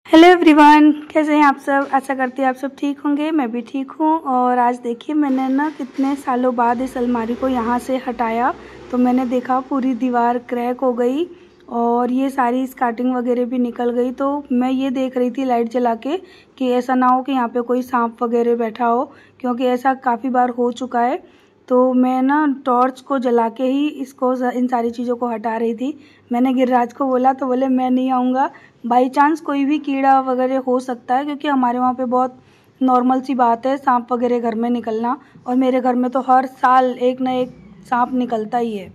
Hello everyone, कैसे हैं आप सब। आशा करती हूँ आप सब ठीक होंगे। मैं भी ठीक हूँ। और आज देखिए मैंने ना कितने सालों बाद इस अलमारी को यहाँ से हटाया तो मैंने देखा पूरी दीवार क्रैक हो गई और ये सारी स्कार्टिंग वगैरह भी निकल गई। तो मैं ये देख रही थी लाइट जला के कि ऐसा ना हो कि यहाँ पे कोई सांप वगैरह बैठा हो, क्योंकि ऐसा काफ़ी बार हो चुका है। तो मैं ना टॉर्च को जला के ही इसको इन सारी चीज़ों को हटा रही थी। मैंने गिरिराज को बोला तो बोले मैं नहीं आऊँगा, बाई चांस कोई भी कीड़ा वगैरह हो सकता है, क्योंकि हमारे वहाँ पे बहुत नॉर्मल सी बात है सांप वगैरह घर में निकलना। और मेरे घर में तो हर साल एक ना एक सांप निकलता ही है।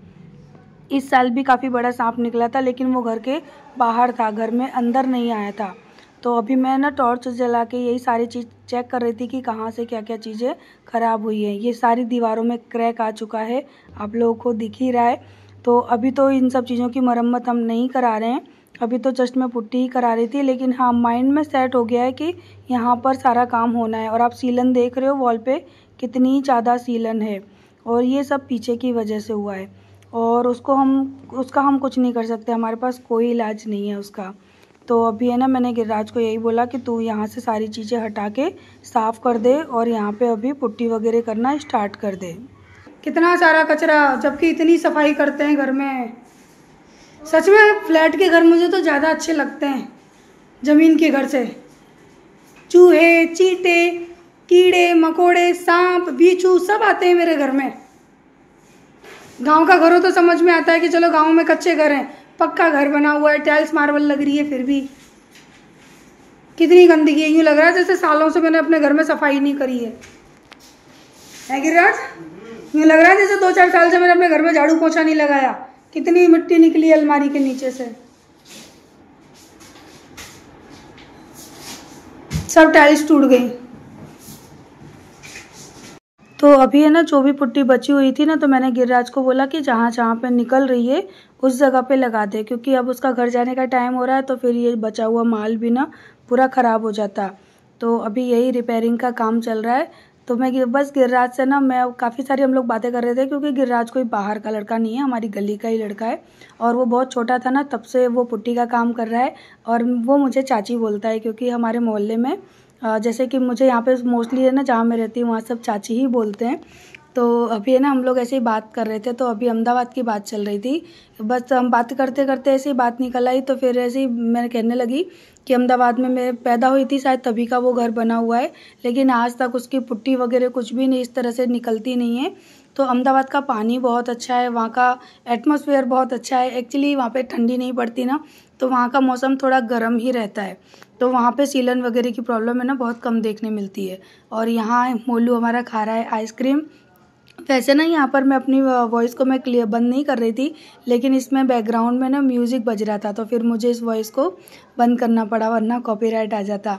इस साल भी काफ़ी बड़ा सांप निकला था, लेकिन वो घर के बाहर था, घर में अंदर नहीं आया था। तो अभी मैं ना टॉर्च जला के यही सारी चीज़ चेक कर रही थी कि कहाँ से क्या क्या चीज़ें ख़राब हुई है। ये सारी दीवारों में क्रैक आ चुका है, आप लोगों को दिख ही रहा है। तो अभी तो इन सब चीज़ों की मरम्मत हम नहीं करा रहे हैं, अभी तो जस्ट मैं पुट्टी ही करा रही थी। लेकिन हाँ, माइंड में सेट हो गया है कि यहाँ पर सारा काम होना है। और आप सीलन देख रहे हो वॉल पे, कितनी ज़्यादा सीलन है और ये सब पीछे की वजह से हुआ है। और उसका हम कुछ नहीं कर सकते, हमारे पास कोई इलाज नहीं है उसका। तो अभी है ना, मैंने गिरिराज को यही बोला कि तू यहाँ से सारी चीज़ें हटा के साफ़ कर दे और यहाँ पे अभी पुट्टी वगैरह करना स्टार्ट कर दे। कितना सारा कचरा, जबकि इतनी सफाई करते हैं घर में। सच में फ्लैट के घर मुझे तो ज़्यादा अच्छे लगते हैं ज़मीन के घर से। चूहे, चींटे, कीड़े मकोड़े, सांप बिच्छू सब आते हैं मेरे घर में। गांव का घर हो तो समझ में आता है कि चलो गांव में कच्चे घर हैं, पक्का घर बना हुआ है, टाइल्स मार्बल लग रही है, फिर भी कितनी गंदगी है। यूँ लग रहा है जैसे सालों से मैंने अपने घर में सफाई नहीं करी है गिरिराज? यूँ लग रहा है जैसे 2-4 साल से मैंने अपने घर में झाड़ू पोछा नहीं लगाया। कितनी मिट्टी निकली अलमारी के नीचे से, सब टाइल्स टूट गई। तो अभी है ना, जो भी पुट्टी बची हुई थी ना, तो मैंने गिरिराज को बोला कि जहाँ जहाँ पे निकल रही है उस जगह पे लगा दे, क्योंकि अब उसका घर जाने का टाइम हो रहा है। तो फिर ये बचा हुआ माल भी ना पूरा ख़राब हो जाता। तो अभी यही रिपेयरिंग का काम चल रहा है। तो मैं बस गिरिराज से ना, मैं काफ़ी सारी हम लोग बातें कर रहे थे, क्योंकि गिरिराज कोई बाहर का लड़का नहीं है, हमारी गली का ही लड़का है। और वो बहुत छोटा था ना, तब से वो पुट्टी का काम कर रहा है। और वो मुझे चाची बोलता है, क्योंकि हमारे मोहल्ले में जैसे कि मुझे यहाँ पे मोस्टली है ना, जहाँ मैं रहती हूँ वहाँ सब चाची ही बोलते हैं। तो अभी है ना, हम लोग ऐसे ही बात कर रहे थे। तो अभी अहमदाबाद की बात चल रही थी, बस हम बात करते करते ऐसे ही बात निकल आई। तो फिर ऐसे ही मैं कहने लगी कि अहमदाबाद में मैं पैदा हुई थी, शायद तभी का वो घर बना हुआ है, लेकिन आज तक उसकी पुट्टी वगैरह कुछ भी नहीं इस तरह से निकलती नहीं है। तो अहमदाबाद का पानी बहुत अच्छा है, वहाँ का एटमॉस्फेयर बहुत अच्छा है। एक्चुअली वहाँ पे ठंडी नहीं पड़ती ना, तो वहाँ का मौसम थोड़ा गर्म ही रहता है। तो वहाँ पे सीलन वगैरह की प्रॉब्लम है ना, बहुत कम देखने मिलती है। और यहाँ मोलू हमारा खा रहा है आइसक्रीम। वैसे ना यहाँ पर मैं अपनी वॉइस को मैं क्लियर बंद नहीं कर रही थी, लेकिन इसमें बैकग्राउंड में ना म्यूज़िक बज रहा था, तो फिर मुझे इस वॉइस को बंद करना पड़ा, वरना कॉपीराइट आ जाता।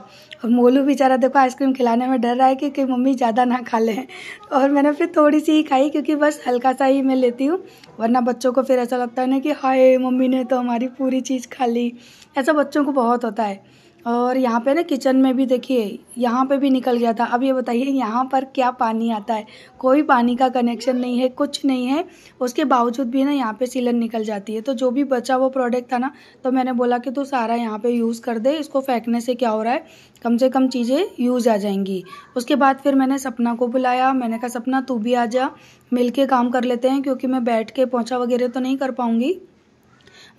और मोलू बेचारा देखो आइसक्रीम खिलाने में डर रहा है कि मम्मी ज़्यादा ना खा लें। और मैंने फिर थोड़ी सी ही खाई, क्योंकि बस हल्का सा ही मैं लेती हूँ, वरना बच्चों को फिर ऐसा लगता है ना कि हाय मम्मी ने तो हमारी पूरी चीज़ खा ली। ऐसा बच्चों को बहुत होता है। और यहाँ पे ना किचन में भी देखिए, यहाँ पे भी निकल गया था। अब ये बताइए यहाँ पर क्या पानी आता है? कोई पानी का कनेक्शन नहीं है, कुछ नहीं है, उसके बावजूद भी ना यहाँ पे सीलन निकल जाती है। तो जो भी बचा वो प्रोडक्ट था ना, तो मैंने बोला कि तू सारा यहाँ पे यूज़ कर दे, इसको फेंकने से क्या हो रहा है, कम से कम चीज़ें यूज़ आ जाएंगी। उसके बाद फिर मैंने सपना को बुलाया, मैंने कहा सपना तू भी आ जा, मिल के काम कर लेते हैं, क्योंकि मैं बैठ के पोंछा वगैरह तो नहीं कर पाऊँगी,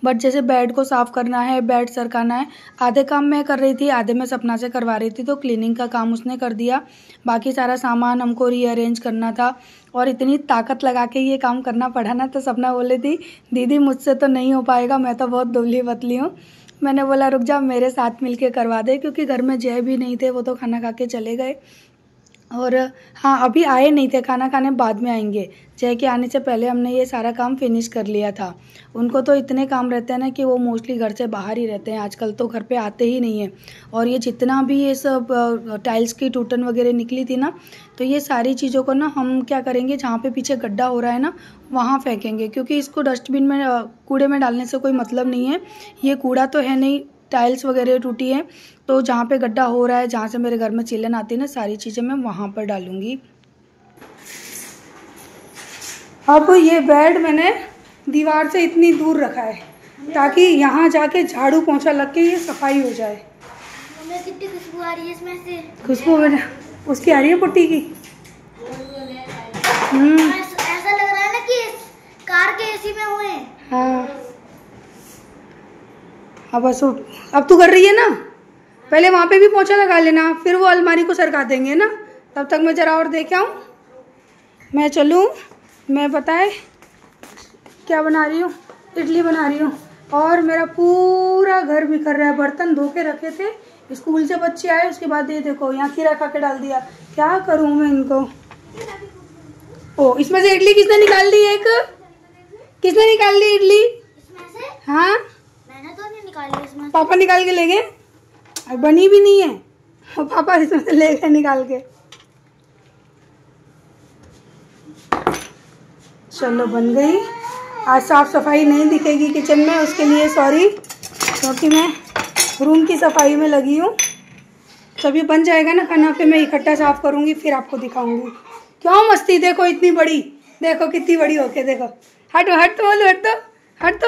बट जैसे बेड को साफ़ करना है, बेड सरकाना है, आधे काम मैं कर रही थी, आधे मैं सपना से करवा रही थी। तो क्लीनिंग का काम उसने कर दिया, बाकी सारा सामान हमको रीअरेंज करना था। और इतनी ताकत लगा के ये काम करना पड़ा ना, तो सपना बोल रही थी दीदी मुझसे तो नहीं हो पाएगा, मैं तो बहुत दुबली पतली हूँ। मैंने बोला रुक जा, मेरे साथ मिल के करवा दे, क्योंकि घर में जय भी नहीं थे, वो तो खाना खा के चले गए। और हाँ, अभी आए नहीं थे, खाना खाने बाद में आएंगे। जय के आने से पहले हमने ये सारा काम फिनिश कर लिया था। उनको तो इतने काम रहते हैं ना कि वो मोस्टली घर से बाहर ही रहते हैं, आजकल तो घर पे आते ही नहीं हैं। और ये जितना भी ये सब टाइल्स की टूटन वगैरह निकली थी ना, तो ये सारी चीज़ों को ना हम क्या करेंगे, जहाँ पे पीछे गड्ढा हो रहा है ना वहाँ फेंकेंगे, क्योंकि इसको डस्टबिन में कूड़े में डालने से कोई मतलब नहीं है। ये कूड़ा तो है नहीं, टाइल्स वगैरह टूटी है, तो जहाँ पे गड्ढा हो रहा है, जहाँ से मेरे घर में सीलन आती है ना, सारी चीज़ें मैं वहाँ पर डालूँगी। अब ये बेड मैंने दीवार से इतनी दूर रखा है ताकि यहाँ जाके झाड़ू पोंछा लग के ये सफाई हो जाए। कितनी खुशबू आ रही है इसमें से। खुशबू उसकी आ रही है पुट्टी की। ऐसा लग रहा है ना कि कार के एसी में हुए। हाँ अब बस उठ, अब तू कर रही है ना, पहले वहाँ पे भी पोंछा लगा लेना, फिर वो अलमारी को सरका देंगे ना। तब तक मैं जरा और देख आऊँ, मैं चलूँ। मैं बताए क्या बना रही हूँ, इडली बना रही हूँ। और मेरा पूरा घर बिखर रहा है, बर्तन धो के रखे थे, स्कूल से बच्चे आए उसके बाद ये देखो यहाँ खीरा खा के डाल दिया। क्या करूँ मैं इनको। ओ इसमें से इडली किसने निकाल दी, एक किसने निकाल दी इडली इसमें से? हाँ मैंने तो नहीं निकाली इसमें। पापा निकाल के ले गए, बनी भी नहीं है और पापा इसमें से ले गए निकाल के। चलो बन गई। आज साफ सफाई नहीं दिखेगी किचन में, उसके लिए सॉरी, क्योंकि मैं रूम की सफाई में लगी हूँ। तभी बन जाएगा ना खाना, फिर मैं इकट्ठा साफ करूँगी, फिर आपको दिखाऊंगी। क्यों मस्ती, देखो इतनी बड़ी, देखो कितनी बड़ी होके, देखो हटो हट तो बोलो, हट तो हट तो।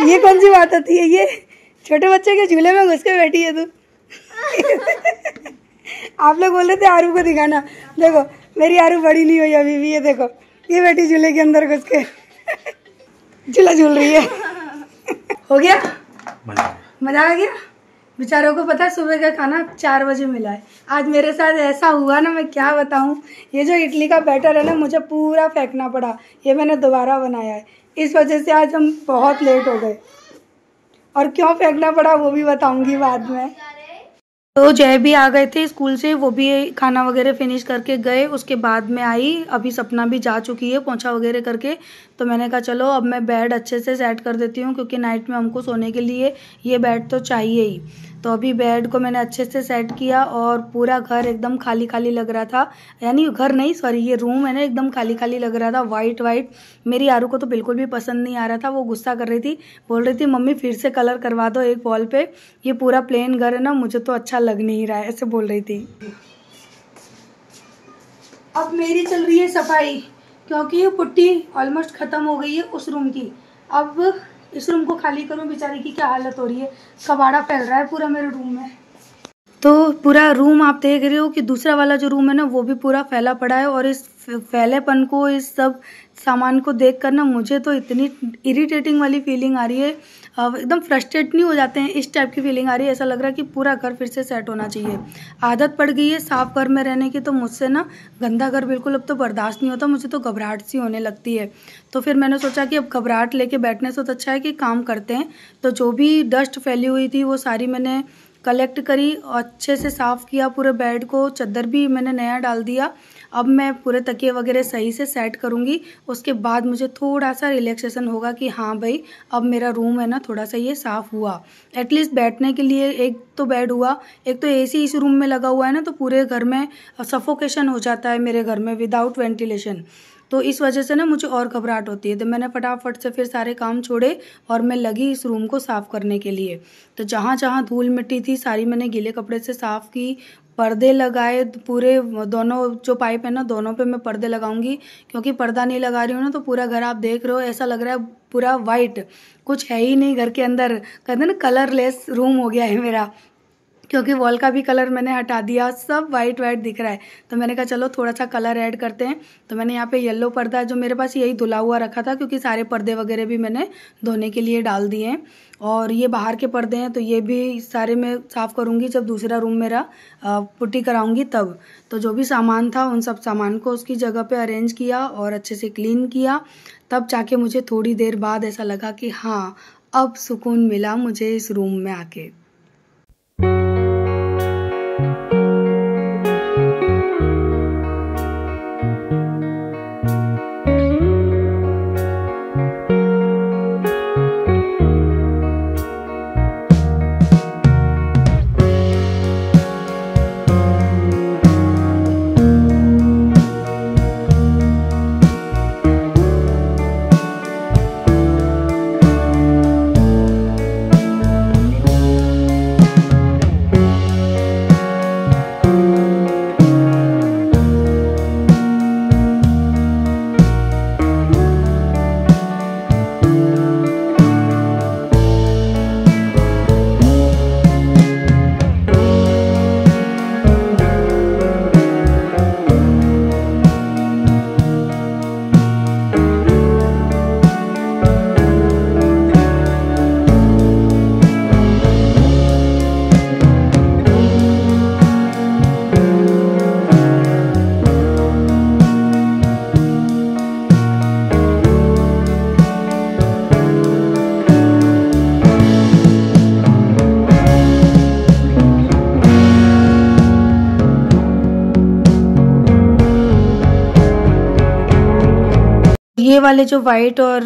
ये कौन सी बात होती है, ये छोटे बच्चे के झूले में घुस के बैठी है तू। आप लोग बोल रहे थे आरू को दिखाना, देखो मेरी आरू बड़ी नहीं हुई अभी भी, ये देखो ये बैठी झूले के अंदर घुस के झूला झूल रही है। हो गया, मजा आ गया। बेचारों को पता है सुबह का खाना 4 बजे मिला है। आज मेरे साथ ऐसा हुआ ना, मैं क्या बताऊं। ये जो इडली का बैटर है ना, मुझे पूरा फेंकना पड़ा, ये मैंने दोबारा बनाया है, इस वजह से आज हम बहुत लेट हो गए। और क्यों फेंकना पड़ा वो भी बताऊंगी बाद में। तो जय भी आ गए थे स्कूल से, वो भी खाना वगैरह फिनिश करके गए। उसके बाद में आई, अभी सपना भी जा चुकी है पोंछा वगैरह करके। तो मैंने कहा चलो अब मैं बेड अच्छे से सेट कर देती हूँ, क्योंकि नाइट में हमको सोने के लिए ये बेड तो चाहिए ही। तो अभी बेड को मैंने अच्छे से सेट किया और पूरा घर एकदम खाली खाली लग रहा था, यानी घर नहीं सॉरी ये रूम है ना, एकदम खाली खाली लग रहा था, वाइट वाइट। मेरी आरू को तो बिल्कुल भी पसंद नहीं आ रहा था, वो गुस्सा कर रही थी, बोल रही थी मम्मी फिर से कलर करवा दो एक वॉल पे, ये पूरा प्लेन घर है ना, मुझे तो अच्छा लग नहीं रहा है, ऐसे बोल रही थी। अब मेरी चल रही है सफाई, क्योंकि ये पुट्टी ऑलमोस्ट ख़त्म हो गई है उस रूम की। अब इस रूम को खाली करूं, बेचारी की क्या हालत हो रही है, कबाड़ा फैल रहा है पूरा मेरे रूम में। तो पूरा रूम आप देख रहे हो कि दूसरा वाला जो रूम है ना, वो भी पूरा फैला पड़ा है। और इस फैलेपन को, इस सब सामान को देख कर ना, मुझे तो इतनी इरिटेटिंग वाली फीलिंग आ रही है, एकदम फ्रस्ट्रेट नहीं हो जाते हैं, इस टाइप की फीलिंग आ रही है। ऐसा लग रहा है कि पूरा घर फिर से सेट होना चाहिए। आदत पड़ गई है साफ घर में रहने की, तो मुझसे ना गंदा घर बिल्कुल अब तो बर्दाश्त नहीं होता, मुझे तो घबराहट सी होने लगती है। तो फिर मैंने सोचा कि अब घबराहट लेके बैठने से तो अच्छा है कि काम करते हैं। तो जो भी डस्ट फैली हुई थी वो सारी मैंने कलेक्ट करी, अच्छे से साफ़ किया पूरे बेड को, चादर भी मैंने नया डाल दिया। अब मैं पूरे तकिए वगैरह सही से सेट करूँगी, उसके बाद मुझे थोड़ा सा रिलैक्सेशन होगा कि हाँ भाई अब मेरा रूम है ना थोड़ा सा ये साफ़ हुआ। एटलीस्ट बैठने के लिए एक तो बेड हुआ, एक तो एसी इस रूम में लगा हुआ है ना, तो पूरे घर में सफोकेशन हो जाता है मेरे घर में विदाउट वेंटिलेशन। तो इस वजह से ना मुझे और घबराहट होती है। तो मैंने फटाफट से फिर सारे काम छोड़े और मैं लगी इस रूम को साफ़ करने के लिए। तो जहाँ जहाँ धूल मिट्टी थी सारी मैंने गीले कपड़े से साफ़ की, पर्दे लगाए पूरे, दोनों जो पाइप है ना दोनों पे मैं पर्दे लगाऊंगी, क्योंकि पर्दा नहीं लगा रही हूँ ना तो पूरा घर आप देख रहे हो ऐसा लग रहा है पूरा वाइट, कुछ है ही नहीं घर के अंदर, कहते ना कलरलेस रूम हो गया है मेरा, क्योंकि वॉल का भी कलर मैंने हटा दिया, सब वाइट वाइट दिख रहा है। तो मैंने कहा चलो थोड़ा सा कलर ऐड करते हैं। तो मैंने यहाँ पे येलो पर्दा जो मेरे पास यही धुला हुआ रखा था, क्योंकि सारे पर्दे वगैरह भी मैंने धोने के लिए डाल दिए हैं। और ये बाहर के पर्दे हैं तो ये भी सारे मैं साफ़ करूँगी जब दूसरा रूम मेरा पुट्टी कराऊँगी तब। तो जो भी सामान था उन सब सामान को उसकी जगह पर अरेंज किया और अच्छे से क्लीन किया, तब जाके मुझे थोड़ी देर बाद ऐसा लगा कि हाँ अब सुकून मिला मुझे इस रूम में आके। ये वाले जो वाइट और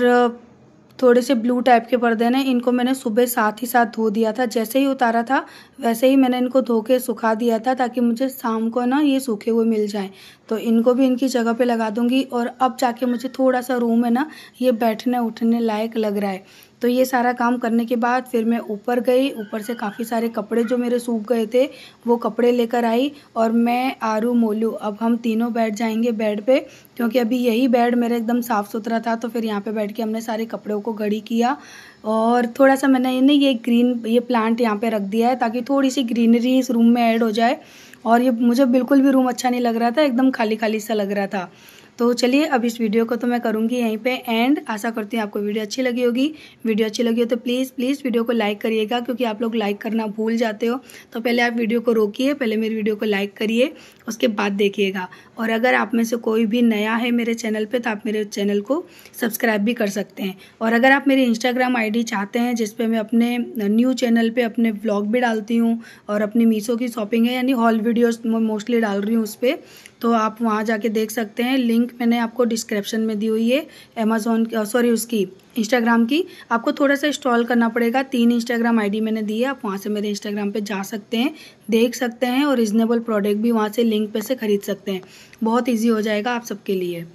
थोड़े से ब्लू टाइप के पर्दे ना, इनको मैंने सुबह साथ ही साथ धो दिया था। जैसे ही उतारा था वैसे ही मैंने इनको धो के सुखा दिया था, ताकि मुझे शाम को ना ये सूखे हुए मिल जाएं। तो इनको भी इनकी जगह पे लगा दूंगी। और अब जाके मुझे थोड़ा सा रूम है ना, ये बैठने उठने लायक लग रहा है। तो ये सारा काम करने के बाद फिर मैं ऊपर गई। ऊपर से काफ़ी सारे कपड़े जो मेरे सूख गए थे वो कपड़े लेकर आई, और मैं, आरू, मोलू, अब हम तीनों बैठ जाएंगे बेड पे, क्योंकि अभी यही बेड मेरा एकदम साफ़ सुथरा था। तो फिर यहाँ पे बैठ के हमने सारे कपड़ों को घड़ी किया, और थोड़ा सा मैंने ये प्लांट यहाँ पे रख दिया है, ताकि थोड़ी सी ग्रीनरी इस रूम में ऐड हो जाए। और ये मुझे बिल्कुल भी रूम अच्छा नहीं लग रहा था, एकदम खाली खाली सा लग रहा था। तो चलिए अब इस वीडियो को तो मैं करूँगी यहीं पे एंड। आशा करती हूँ आपको वीडियो अच्छी लगी होगी। वीडियो अच्छी लगी हो तो प्लीज़ वीडियो को लाइक करिएगा, क्योंकि आप लोग लाइक करना भूल जाते हो। तो पहले आप वीडियो को रोकिए, पहले मेरी वीडियो को लाइक करिए, उसके बाद देखिएगा। और अगर आप में से कोई भी नया है मेरे चैनल पर, तो आप मेरे चैनल को सब्सक्राइब भी कर सकते हैं। और अगर आप मेरी इंस्टाग्राम ID चाहते हैं, जिस पर मैं अपने न्यू चैनल पर अपने व्लॉग भी डालती हूँ, और अपनी मीशो की शॉपिंग है यानी हॉल वीडियोज़ मोस्टली डाल रही हूँ उस पर, तो आप वहाँ जाके देख सकते हैं। लिंक मैंने आपको डिस्क्रिप्शन में दी हुई है, उसकी इंस्टाग्राम की। आपको थोड़ा सा इंस्टॉल करना पड़ेगा। 3 इंस्टाग्राम ID मैंने दी है, आप वहाँ से मेरे इंस्टाग्राम पे जा सकते हैं, देख सकते हैं, और रीज़नेबल प्रोडक्ट भी वहाँ से लिंक पे से ख़रीद सकते हैं। बहुत ईजी हो जाएगा आप सबके लिए।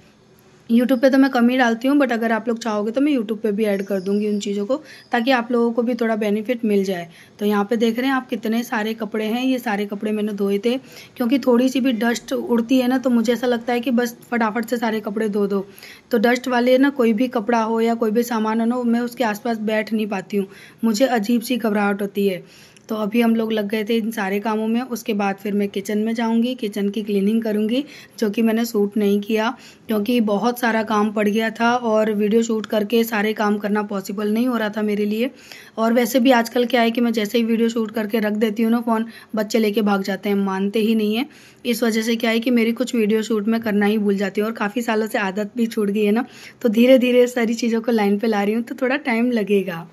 यूट्यूब पे तो मैं कम ही डालती हूँ, बट अगर आप लोग चाहोगे तो मैं यूट्यूब पे भी ऐड कर दूँगी उन चीज़ों को, ताकि आप लोगों को भी थोड़ा बेनिफिट मिल जाए। तो यहाँ पे देख रहे हैं आप कितने सारे कपड़े हैं। ये सारे कपड़े मैंने धोए थे, क्योंकि थोड़ी सी भी डस्ट उड़ती है ना, तो मुझे ऐसा लगता है कि बस फटाफट से सारे कपड़े धो दो। तो डस्ट वाले ना, कोई भी कपड़ा हो या कोई भी सामान हो ना, मैं उसके आसपास बैठ नहीं पाती हूँ, मुझे अजीब सी घबराहट होती है। तो अभी हम लोग लग गए थे इन सारे कामों में। उसके बाद फिर मैं किचन में जाऊंगी, किचन की क्लीनिंग करूंगी, जो कि मैंने शूट नहीं किया, क्योंकि बहुत सारा काम पड़ गया था, और वीडियो शूट करके सारे काम करना पॉसिबल नहीं हो रहा था मेरे लिए। और वैसे भी आजकल क्या है कि मैं जैसे ही वीडियो शूट करके रख देती हूँ ना फ़ोन, बच्चे लेके भाग जाते हैं, मानते ही नहीं है। इस वजह से क्या है कि मेरी कुछ वीडियो शूट में करना ही भूल जाती हूँ, और काफ़ी सालों से आदत भी छूट गई है ना, तो धीरे धीरे सारी चीज़ों को लाइन पर ला रही हूँ, तो थोड़ा टाइम लगेगा।